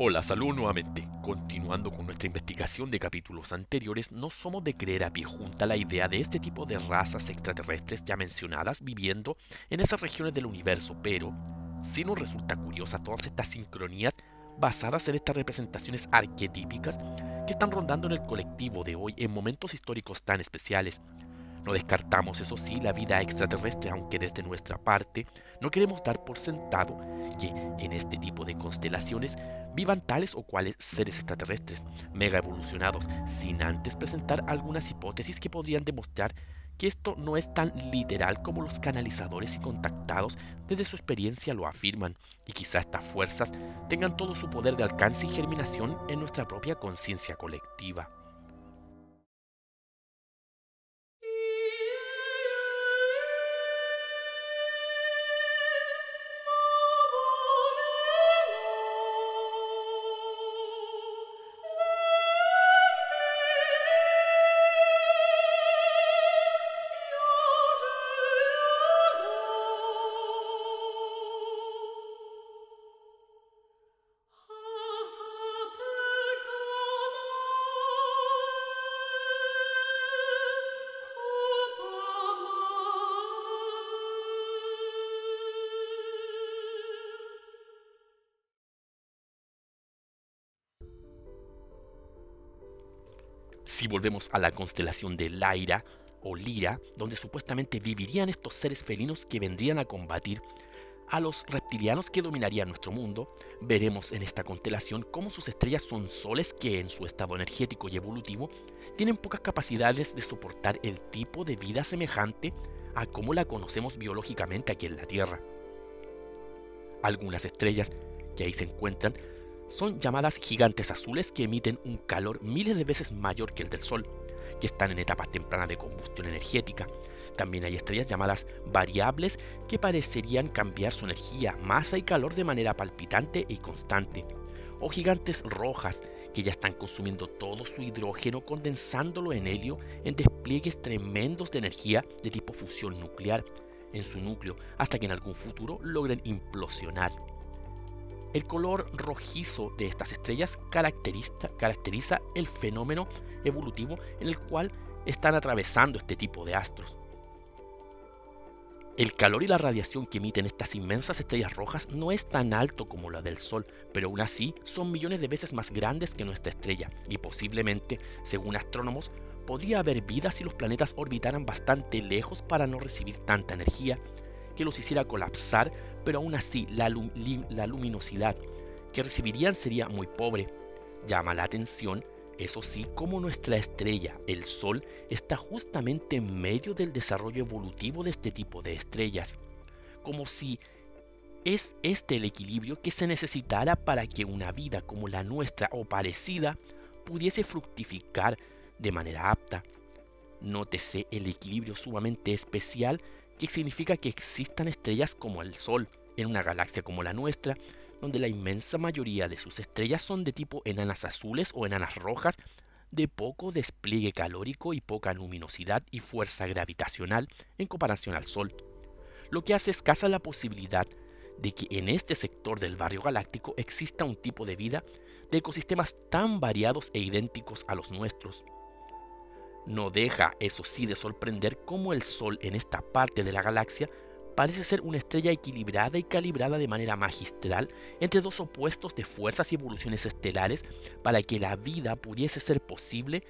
Hola, salud nuevamente. Continuando con nuestra investigación de capítulos anteriores, no somos de creer a pie junta la idea de este tipo de razas extraterrestres ya mencionadas viviendo en esas regiones del universo, pero sí nos resulta curiosa todas estas sincronías basadas en estas representaciones arquetípicas que están rondando en el colectivo de hoy en momentos históricos tan especiales. No descartamos, eso sí, la vida extraterrestre, aunque desde nuestra parte no queremos dar por sentado que en este tipo de constelaciones vivan tales o cuales seres extraterrestres mega evolucionados, sin antes presentar algunas hipótesis que podrían demostrar que esto no es tan literal como los canalizadores y contactados desde su experiencia lo afirman, y quizá estas fuerzas tengan todo su poder de alcance y germinación en nuestra propia conciencia colectiva. Si volvemos a la constelación de Lyra o Lira, donde supuestamente vivirían estos seres felinos que vendrían a combatir a los reptilianos que dominarían nuestro mundo, veremos en esta constelación cómo sus estrellas son soles que en su estado energético y evolutivo tienen pocas capacidades de soportar el tipo de vida semejante a como la conocemos biológicamente aquí en la Tierra. Algunas estrellas que ahí se encuentran son llamadas gigantes azules que emiten un calor miles de veces mayor que el del Sol, que están en etapas tempranas de combustión energética. También hay estrellas llamadas variables que parecerían cambiar su energía, masa y calor de manera palpitante y constante. O gigantes rojas que ya están consumiendo todo su hidrógeno condensándolo en helio en despliegues tremendos de energía de tipo fusión nuclear en su núcleo hasta que en algún futuro logren implosionar. El color rojizo de estas estrellas caracteriza el fenómeno evolutivo en el cual están atravesando este tipo de astros. El calor y la radiación que emiten estas inmensas estrellas rojas no es tan alto como la del Sol, pero aún así son millones de veces más grandes que nuestra estrella y posiblemente, según astrónomos, podría haber vida si los planetas orbitaran bastante lejos para no recibir tanta energía que los hiciera colapsar, pero aún así la luminosidad que recibirían sería muy pobre. Llama la atención, eso sí, como nuestra estrella, el Sol, está justamente en medio del desarrollo evolutivo de este tipo de estrellas, como si es este el equilibrio que se necesitara para que una vida como la nuestra o parecida pudiese fructificar de manera apta. Nótese el equilibrio sumamente especial que significa que existan estrellas como el Sol en una galaxia como la nuestra, donde la inmensa mayoría de sus estrellas son de tipo enanas azules o enanas rojas, de poco despliegue calórico y poca luminosidad y fuerza gravitacional en comparación al Sol, lo que hace escasa la posibilidad de que en este sector del barrio galáctico exista un tipo de vida de ecosistemas tan variados e idénticos a los nuestros. No deja, eso sí, de sorprender cómo el Sol en esta parte de la galaxia parece ser una estrella equilibrada y calibrada de manera magistral entre dos opuestos de fuerzas y evoluciones estelares para que la vida pudiese ser posible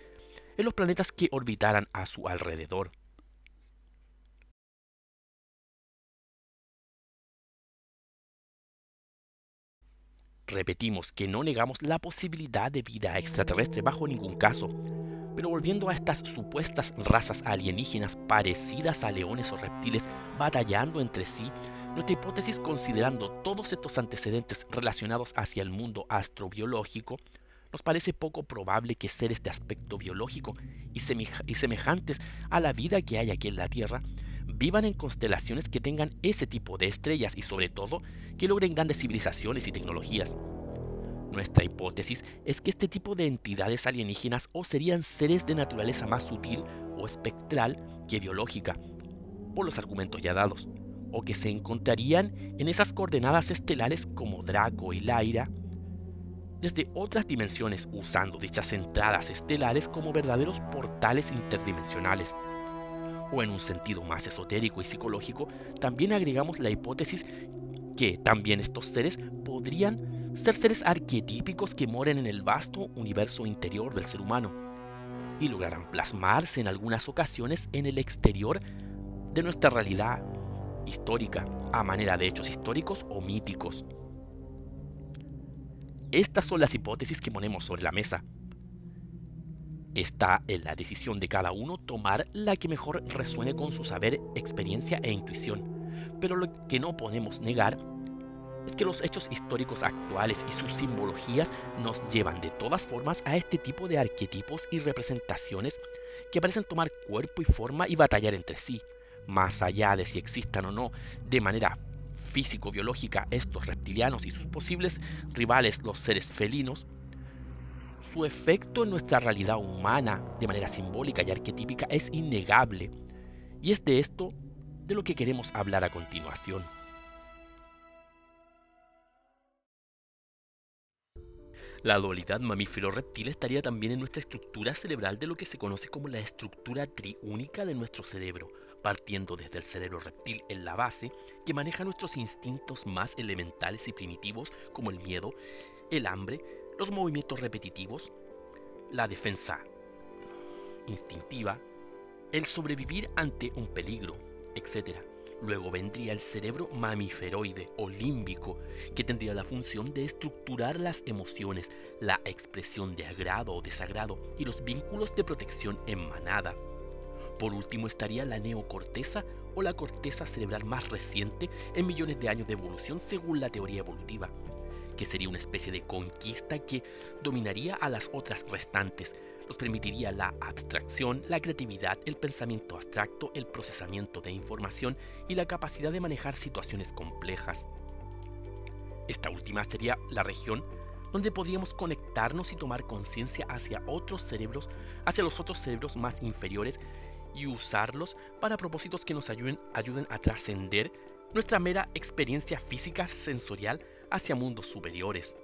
en los planetas que orbitaran a su alrededor. Repetimos que no negamos la posibilidad de vida extraterrestre bajo ningún caso, pero volviendo a estas supuestas razas alienígenas parecidas a leones o reptiles batallando entre sí, nuestra hipótesis considerando todos estos antecedentes relacionados hacia el mundo astrobiológico, nos parece poco probable que seres de aspecto biológico y semejantes a la vida que hay aquí en la Tierra vivan en constelaciones que tengan ese tipo de estrellas y sobre todo que logren grandes civilizaciones y tecnologías. Nuestra hipótesis es que este tipo de entidades alienígenas o serían seres de naturaleza más sutil o espectral que biológica, por los argumentos ya dados, o que se encontrarían en esas coordenadas estelares como Draco y Lyra, desde otras dimensiones, usando dichas entradas estelares como verdaderos portales interdimensionales. O en un sentido más esotérico y psicológico, también agregamos la hipótesis que también estos seres podrían ser seres arquetípicos que moren en el vasto universo interior del ser humano y lograrán plasmarse en algunas ocasiones en el exterior de nuestra realidad histórica, a manera de hechos históricos o míticos. Estas son las hipótesis que ponemos sobre la mesa. Está en la decisión de cada uno tomar la que mejor resuene con su saber, experiencia e intuición. Pero lo que no podemos negar es que los hechos históricos actuales y sus simbologías nos llevan de todas formas a este tipo de arquetipos y representaciones que parecen tomar cuerpo y forma y batallar entre sí, más allá de si existan o no de manera físico-biológica estos reptilianos y sus posibles rivales, los seres felinos. Su efecto en nuestra realidad humana de manera simbólica y arquetípica es innegable, y es de esto de lo que queremos hablar a continuación. La dualidad mamífero-reptil estaría también en nuestra estructura cerebral de lo que se conoce como la estructura triúnica de nuestro cerebro, partiendo desde el cerebro reptil en la base, que maneja nuestros instintos más elementales y primitivos como el miedo, el hambre, los movimientos repetitivos, la defensa instintiva, el sobrevivir ante un peligro, etc. Luego vendría el cerebro mamiferoide o límbico, que tendría la función de estructurar las emociones, la expresión de agrado o desagrado y los vínculos de protección en manada. Por último estaría la neocorteza o la corteza cerebral más reciente en millones de años de evolución según la teoría evolutiva, que sería una especie de conquista que dominaría a las otras restantes. Nos permitiría la abstracción, la creatividad, el pensamiento abstracto, el procesamiento de información y la capacidad de manejar situaciones complejas. Esta última sería la región donde podríamos conectarnos y tomar conciencia hacia otros cerebros, hacia los otros cerebros más inferiores y usarlos para propósitos que nos ayuden a trascender nuestra mera experiencia física sensorial hacia mundos superiores.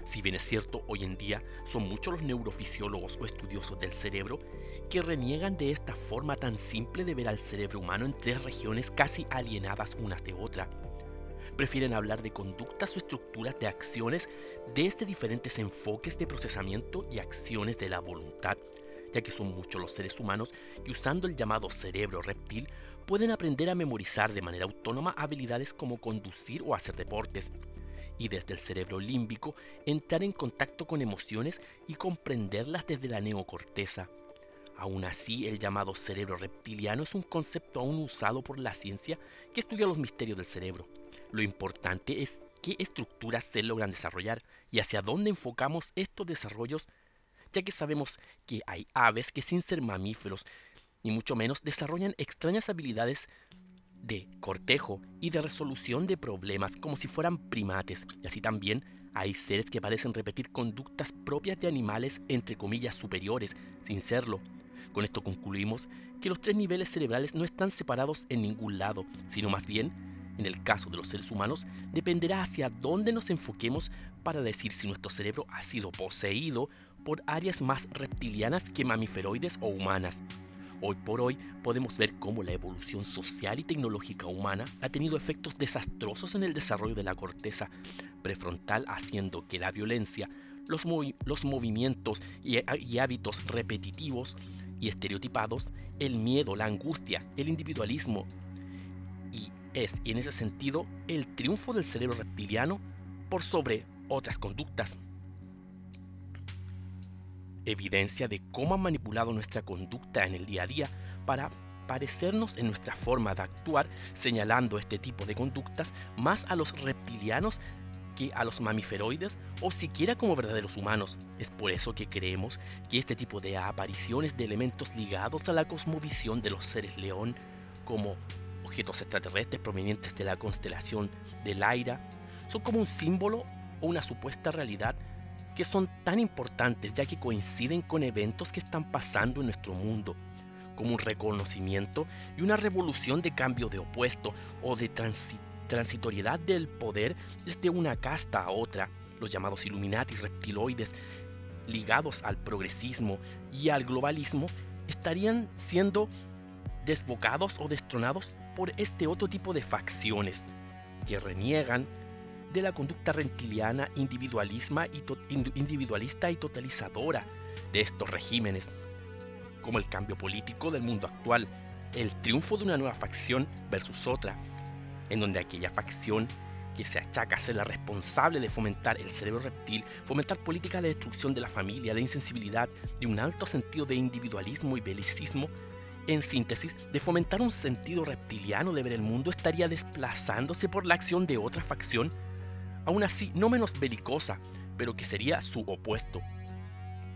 Si bien es cierto, hoy en día son muchos los neurofisiólogos o estudiosos del cerebro que reniegan de esta forma tan simple de ver al cerebro humano en tres regiones casi alienadas unas de otra. Prefieren hablar de conductas o estructuras de acciones desde diferentes enfoques de procesamiento y acciones de la voluntad, ya que son muchos los seres humanos que usando el llamado cerebro reptil pueden aprender a memorizar de manera autónoma habilidades como conducir o hacer deportes, y desde el cerebro límbico entrar en contacto con emociones y comprenderlas desde la neocorteza. Aún así, el llamado cerebro reptiliano es un concepto aún usado por la ciencia que estudia los misterios del cerebro. Lo importante es qué estructuras se logran desarrollar y hacia dónde enfocamos estos desarrollos, ya que sabemos que hay aves que sin ser mamíferos, ni mucho menos desarrollan extrañas habilidades de cortejo y de resolución de problemas como si fueran primates, y así también hay seres que parecen repetir conductas propias de animales entre comillas superiores, sin serlo. Con esto concluimos que los tres niveles cerebrales no están separados en ningún lado, sino más bien, en el caso de los seres humanos, dependerá hacia dónde nos enfoquemos para decir si nuestro cerebro ha sido poseído por áreas más reptilianas que mamiferoides o humanas. Hoy por hoy podemos ver cómo la evolución social y tecnológica humana ha tenido efectos desastrosos en el desarrollo de la corteza prefrontal, haciendo que la violencia, los movimientos y hábitos repetitivos y estereotipados, el miedo, la angustia, el individualismo, y es en ese sentido el triunfo del cerebro reptiliano por sobre otras conductas. Evidencia de cómo han manipulado nuestra conducta en el día a día para parecernos en nuestra forma de actuar, señalando este tipo de conductas más a los reptilianos que a los mamiferoides o siquiera como verdaderos humanos. Es por eso que creemos que este tipo de apariciones de elementos ligados a la cosmovisión de los seres león, como objetos extraterrestres provenientes de la constelación de Lyra, son como un símbolo o una supuesta realidad que son tan importantes ya que coinciden con eventos que están pasando en nuestro mundo, como un reconocimiento y una revolución de cambio de opuesto o de transitoriedad del poder desde una casta a otra, los llamados Illuminatis reptiloides, ligados al progresismo y al globalismo, estarían siendo desbocados o destronados por este otro tipo de facciones que reniegan de la conducta reptiliana individualista y totalizadora de estos regímenes, como el cambio político del mundo actual, el triunfo de una nueva facción versus otra, en donde aquella facción que se achaca a ser la responsable de fomentar el cerebro reptil, fomentar políticas de destrucción de la familia, de insensibilidad, de un alto sentido de individualismo y belicismo, en síntesis, de fomentar un sentido reptiliano de ver el mundo, estaría desplazándose por la acción de otra facción, aún así no menos belicosa, pero que sería su opuesto.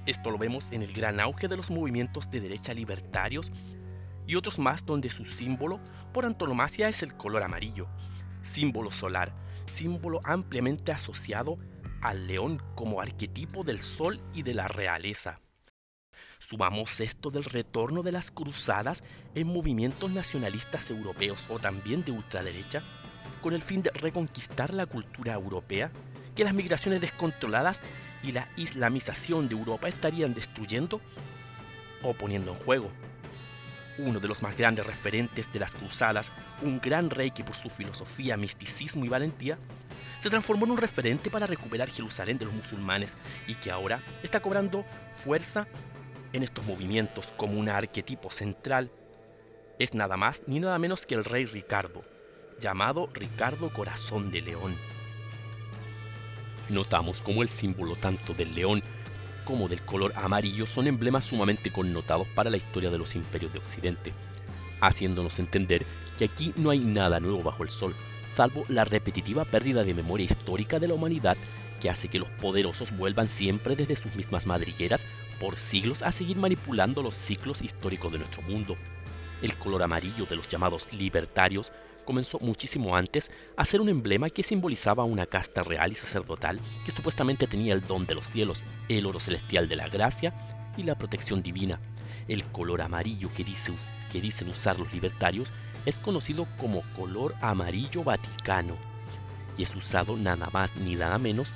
Esto lo vemos en el gran auge de los movimientos de derecha libertarios y otros más donde su símbolo por antonomasia es el color amarillo, símbolo solar, símbolo ampliamente asociado al león como arquetipo del sol y de la realeza. Sumamos esto del retorno de las cruzadas en movimientos nacionalistas europeos o también de ultraderecha, con el fin de reconquistar la cultura europea, que las migraciones descontroladas y la islamización de Europa estarían destruyendo o poniendo en juego. Uno de los más grandes referentes de las cruzadas, un gran rey que por su filosofía, misticismo y valentía, se transformó en un referente para recuperar Jerusalén de los musulmanes y que ahora está cobrando fuerza en estos movimientos como un arquetipo central. Es nada más ni nada menos que el rey Ricardo, llamado Ricardo Corazón de León. Notamos como el símbolo tanto del león como del color amarillo son emblemas sumamente connotados para la historia de los imperios de Occidente, haciéndonos entender que aquí no hay nada nuevo bajo el sol, salvo la repetitiva pérdida de memoria histórica de la humanidad que hace que los poderosos vuelvan siempre desde sus mismas madrigueras por siglos a seguir manipulando los ciclos históricos de nuestro mundo. El color amarillo de los llamados libertarios comenzó muchísimo antes a ser un emblema que simbolizaba una casta real y sacerdotal que supuestamente tenía el don de los cielos, el oro celestial de la gracia y la protección divina. El color amarillo que dicen usar los libertarios es conocido como color amarillo vaticano y es usado nada más ni nada menos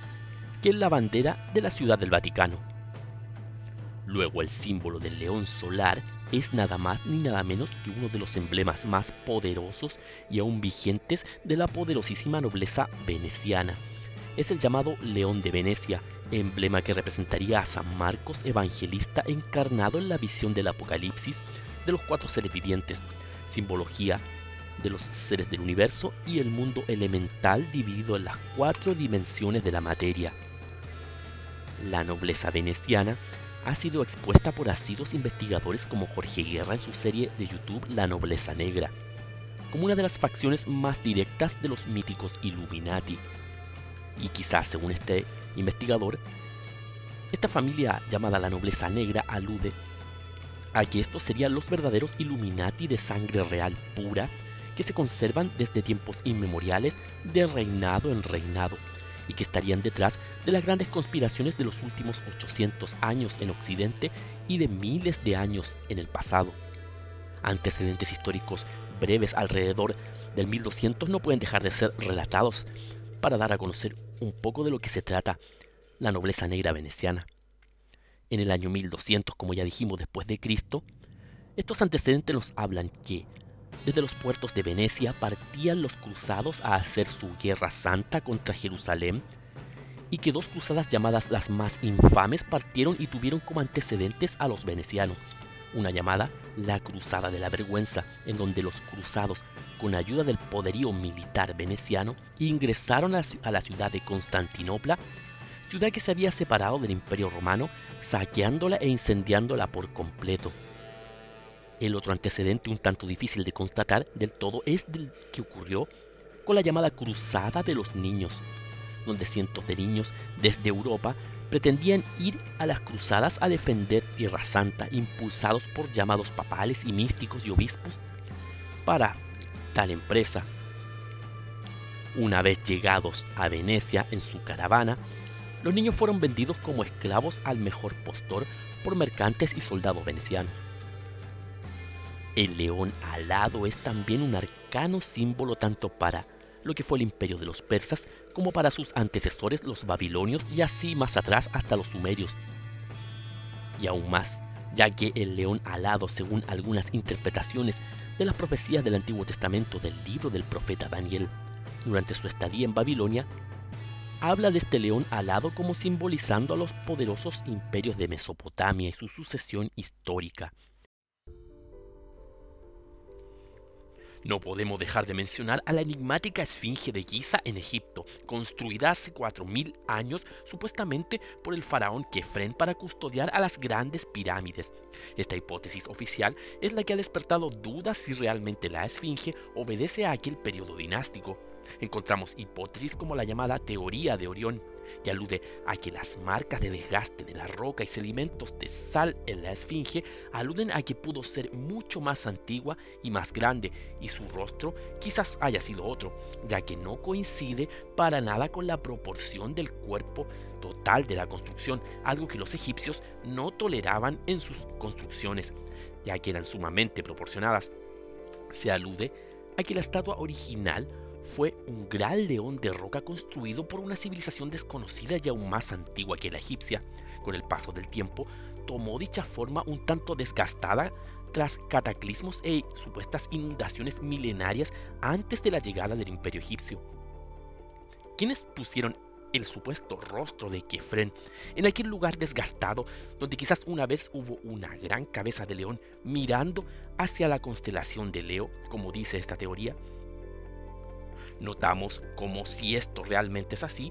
que en la bandera de la Ciudad del Vaticano. Luego el símbolo del león solar es nada más ni nada menos que uno de los emblemas más poderosos y aún vigentes de la poderosísima nobleza veneciana. Es el llamado León de Venecia, emblema que representaría a San Marcos Evangelista encarnado en la visión del Apocalipsis de los 4 seres vivientes, simbología de los seres del universo y el mundo elemental dividido en las 4 dimensiones de la materia. La nobleza veneciana ha sido expuesta por asiduos investigadores como Jorge Guerra en su serie de YouTube La Nobleza Negra, como una de las facciones más directas de los míticos Illuminati. Y quizás, según este investigador, esta familia llamada la Nobleza Negra alude a que estos serían los verdaderos Illuminati de sangre real pura que se conservan desde tiempos inmemoriales de reinado en reinado, y que estarían detrás de las grandes conspiraciones de los últimos 800 años en Occidente y de miles de años en el pasado. Antecedentes históricos breves alrededor del 1200 no pueden dejar de ser relatados para dar a conocer un poco de lo que se trata la nobleza negra veneciana. En el año 1200, como ya dijimos, después de Cristo, estos antecedentes nos hablan que desde los puertos de Venecia partían los cruzados a hacer su guerra santa contra Jerusalén y que 2 cruzadas llamadas las más infames partieron y tuvieron como antecedentes a los venecianos. Una llamada la Cruzada de la Vergüenza, en donde los cruzados, con ayuda del poderío militar veneciano, ingresaron a la ciudad de Constantinopla, ciudad que se había separado del Imperio Romano, saqueándola e incendiándola por completo. El otro antecedente, un tanto difícil de constatar del todo, es del que ocurrió con la llamada Cruzada de los Niños, donde cientos de niños desde Europa pretendían ir a las cruzadas a defender Tierra Santa, impulsados por llamados papales y místicos y obispos para tal empresa. Una vez llegados a Venecia en su caravana, los niños fueron vendidos como esclavos al mejor postor por mercantes y soldados venecianos. El león alado es también un arcano símbolo tanto para lo que fue el imperio de los persas, como para sus antecesores los babilonios y así más atrás hasta los sumerios. Y aún más, ya que el león alado, según algunas interpretaciones de las profecías del Antiguo Testamento del libro del profeta Daniel, durante su estadía en Babilonia, habla de este león alado como simbolizando a los poderosos imperios de Mesopotamia y su sucesión histórica. No podemos dejar de mencionar a la enigmática esfinge de Giza en Egipto, construida hace 4000 años supuestamente por el faraón Kefren para custodiar a las grandes pirámides. Esta hipótesis oficial es la que ha despertado dudas si realmente la esfinge obedece a aquel periodo dinástico. Encontramos hipótesis como la llamada teoría de Orión, que alude a que las marcas de desgaste de la roca y sedimentos de sal en la esfinge aluden a que pudo ser mucho más antigua y más grande, y su rostro quizás haya sido otro, ya que no coincide para nada con la proporción del cuerpo total de la construcción, algo que los egipcios no toleraban en sus construcciones, ya que eran sumamente proporcionadas. Se alude a que la estatua original fue un gran león de roca construido por una civilización desconocida y aún más antigua que la egipcia. Con el paso del tiempo, tomó dicha forma un tanto desgastada tras cataclismos e supuestas inundaciones milenarias antes de la llegada del imperio egipcio. ¿Quiénes pusieron el supuesto rostro de Kefren en aquel lugar desgastado donde quizás una vez hubo una gran cabeza de león mirando hacia la constelación de Leo, como dice esta teoría? Notamos como, si esto realmente es así,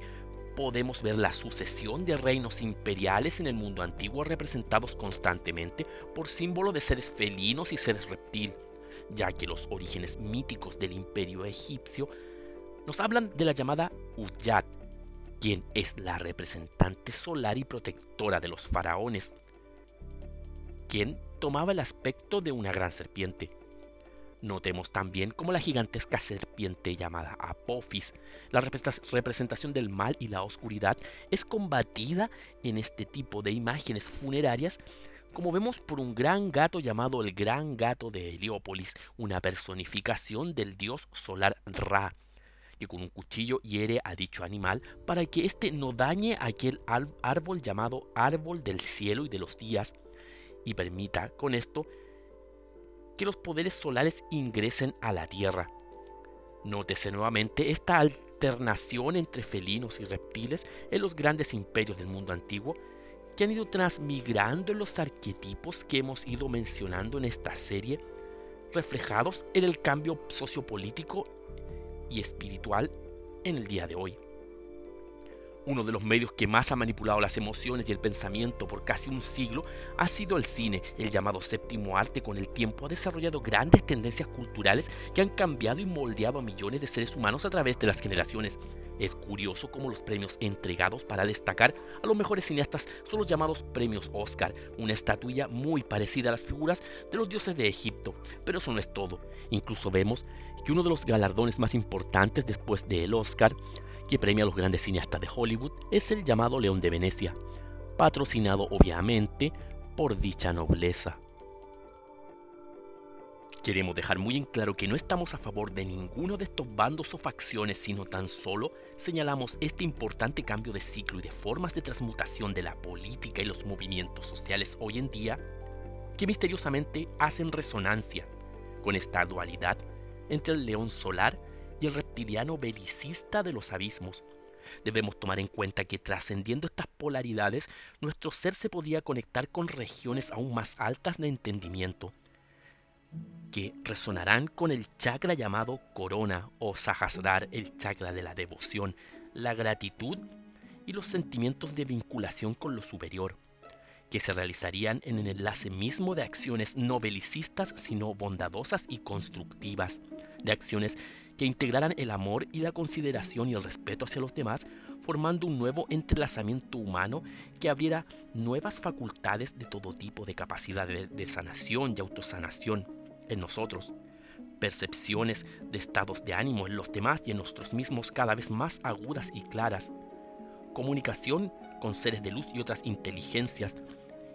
podemos ver la sucesión de reinos imperiales en el mundo antiguo representados constantemente por símbolos de seres felinos y seres reptil, ya que los orígenes míticos del imperio egipcio nos hablan de la llamada Uyat, quien es la representante solar y protectora de los faraones, quien tomaba el aspecto de una gran serpiente. Notemos también cómo la gigantesca serpiente llamada Apophis, la representación del mal y la oscuridad, es combatida en este tipo de imágenes funerarias, como vemos por un gran gato llamado el Gran Gato de Heliópolis, una personificación del dios solar Ra, que con un cuchillo hiere a dicho animal para que éste no dañe aquel árbol llamado Árbol del Cielo y de los Días, y permita con esto que los poderes solares ingresen a la Tierra. Nótese nuevamente esta alternación entre felinos y reptiles en los grandes imperios del mundo antiguo, que han ido transmigrando en los arquetipos que hemos ido mencionando en esta serie, reflejados en el cambio sociopolítico y espiritual en el día de hoy. Uno de los medios que más ha manipulado las emociones y el pensamiento por casi un siglo ha sido el cine. El llamado séptimo arte con el tiempo ha desarrollado grandes tendencias culturales que han cambiado y moldeado a millones de seres humanos a través de las generaciones. Es curioso cómo los premios entregados para destacar a los mejores cineastas son los llamados premios Oscar, una estatuilla muy parecida a las figuras de los dioses de Egipto. Pero eso no es todo. Incluso vemos que uno de los galardones más importantes después del Oscar, que premia a los grandes cineastas de Hollywood, es el llamado León de Venecia, patrocinado obviamente por dicha nobleza. Queremos dejar muy en claro que no estamos a favor de ninguno de estos bandos o facciones, sino tan solo señalamos este importante cambio de ciclo y de formas de transmutación de la política y los movimientos sociales hoy en día, que misteriosamente hacen resonancia con esta dualidad entre el león solar y el reptiliano belicista de los abismos. Debemos tomar en cuenta que trascendiendo estas polaridades, nuestro ser se podía conectar con regiones aún más altas de entendimiento, que resonarán con el chakra llamado corona o Sahasrar, el chakra de la devoción, la gratitud y los sentimientos de vinculación con lo superior, que se realizarían en el enlace mismo de acciones no belicistas sino bondadosas y constructivas, de acciones que integraran el amor y la consideración y el respeto hacia los demás, formando un nuevo entrelazamiento humano que abriera nuevas facultades de todo tipo de capacidades de sanación y autosanación en nosotros, percepciones de estados de ánimo en los demás y en nosotros mismos cada vez más agudas y claras, comunicación con seres de luz y otras inteligencias,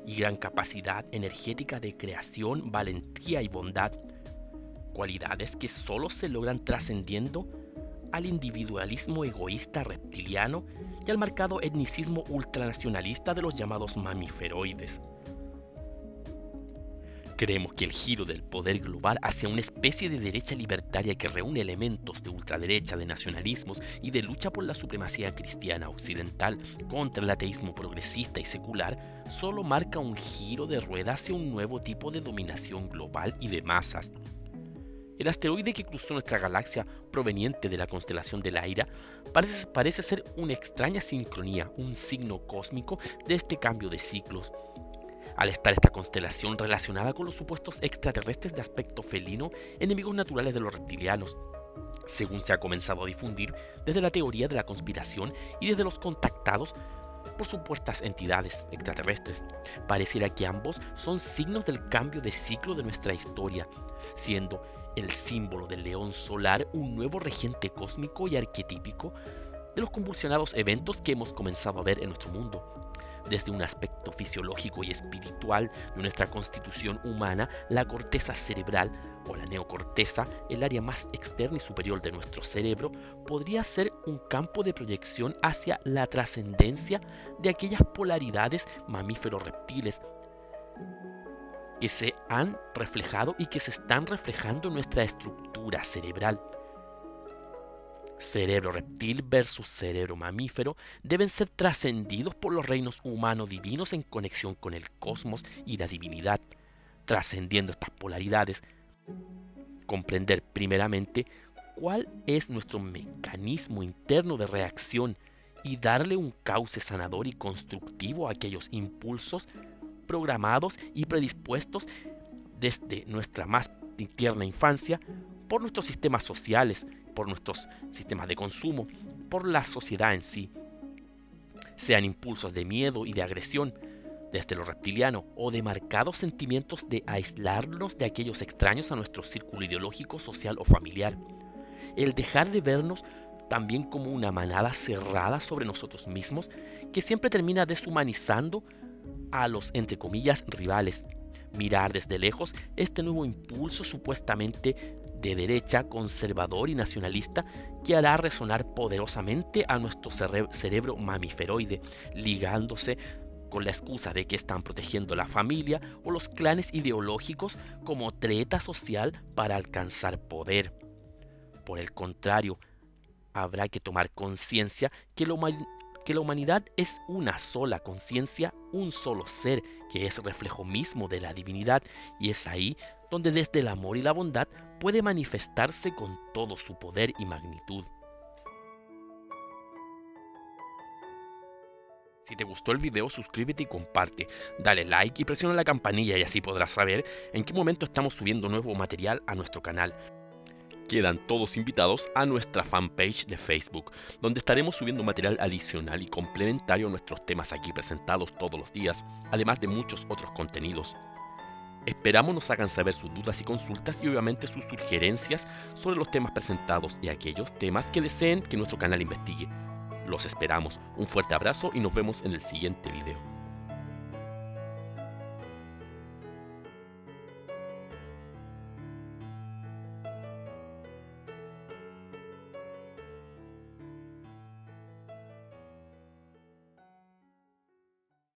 y gran capacidad energética de creación, valentía y bondad, cualidades que solo se logran trascendiendo al individualismo egoísta reptiliano y al marcado etnicismo ultranacionalista de los llamados mamiferoides. Creemos que el giro del poder global hacia una especie de derecha libertaria que reúne elementos de ultraderecha, de nacionalismos y de lucha por la supremacía cristiana occidental contra el ateísmo progresista y secular solo marca un giro de rueda hacia un nuevo tipo de dominación global y de masas. El asteroide que cruzó nuestra galaxia proveniente de la constelación de la Ira parece ser una extraña sincronía, un signo cósmico de este cambio de ciclos. Al estar esta constelación relacionada con los supuestos extraterrestres de aspecto felino, enemigos naturales de los reptilianos, según se ha comenzado a difundir desde la teoría de la conspiración y desde los contactados por supuestas entidades extraterrestres, pareciera que ambos son signos del cambio de ciclo de nuestra historia, siendo el símbolo del león solar un nuevo regente cósmico y arquetípico de los convulsionados eventos que hemos comenzado a ver en nuestro mundo. Desde un aspecto fisiológico y espiritual de nuestra constitución humana, la corteza cerebral o la neocorteza, el área más externa y superior de nuestro cerebro, podría ser un campo de proyección hacia la trascendencia de aquellas polaridades mamíferos-reptiles que se han reflejado y que se están reflejando en nuestra estructura cerebral. Cerebro reptil versus cerebro mamífero deben ser trascendidos por los reinos humano-divinos en conexión con el cosmos y la divinidad. Trascendiendo estas polaridades, comprender primeramente cuál es nuestro mecanismo interno de reacción y darle un cauce sanador y constructivo a aquellos impulsos programados y predispuestos desde nuestra más tierna infancia por nuestros sistemas sociales, por nuestros sistemas de consumo, por la sociedad en sí, sean impulsos de miedo y de agresión desde lo reptiliano o de marcados sentimientos de aislarnos de aquellos extraños a nuestro círculo ideológico, social o familiar. El dejar de vernos también como una manada cerrada sobre nosotros mismos que siempre termina deshumanizando a los, entre comillas, rivales. Mirar desde lejos este nuevo impulso supuestamente de derecha, conservador y nacionalista que hará resonar poderosamente a nuestro cerebro mamiferoide, ligándose con la excusa de que están protegiendo la familia o los clanes ideológicos como treta social para alcanzar poder. Por el contrario, habrá que tomar conciencia que la humanidad es una sola conciencia, un solo ser que es reflejo mismo de la divinidad, y es ahí donde desde el amor y la bondad puede manifestarse con todo su poder y magnitud. Si te gustó el video, suscríbete y comparte, dale like y presiona la campanilla y así podrás saber en qué momento estamos subiendo nuevo material a nuestro canal. Quedan todos invitados a nuestra fanpage de Facebook, donde estaremos subiendo material adicional y complementario a nuestros temas aquí presentados todos los días, además de muchos otros contenidos. Esperamos nos hagan saber sus dudas y consultas y obviamente sus sugerencias sobre los temas presentados y aquellos temas que deseen que nuestro canal investigue. Los esperamos, un fuerte abrazo y nos vemos en el siguiente video.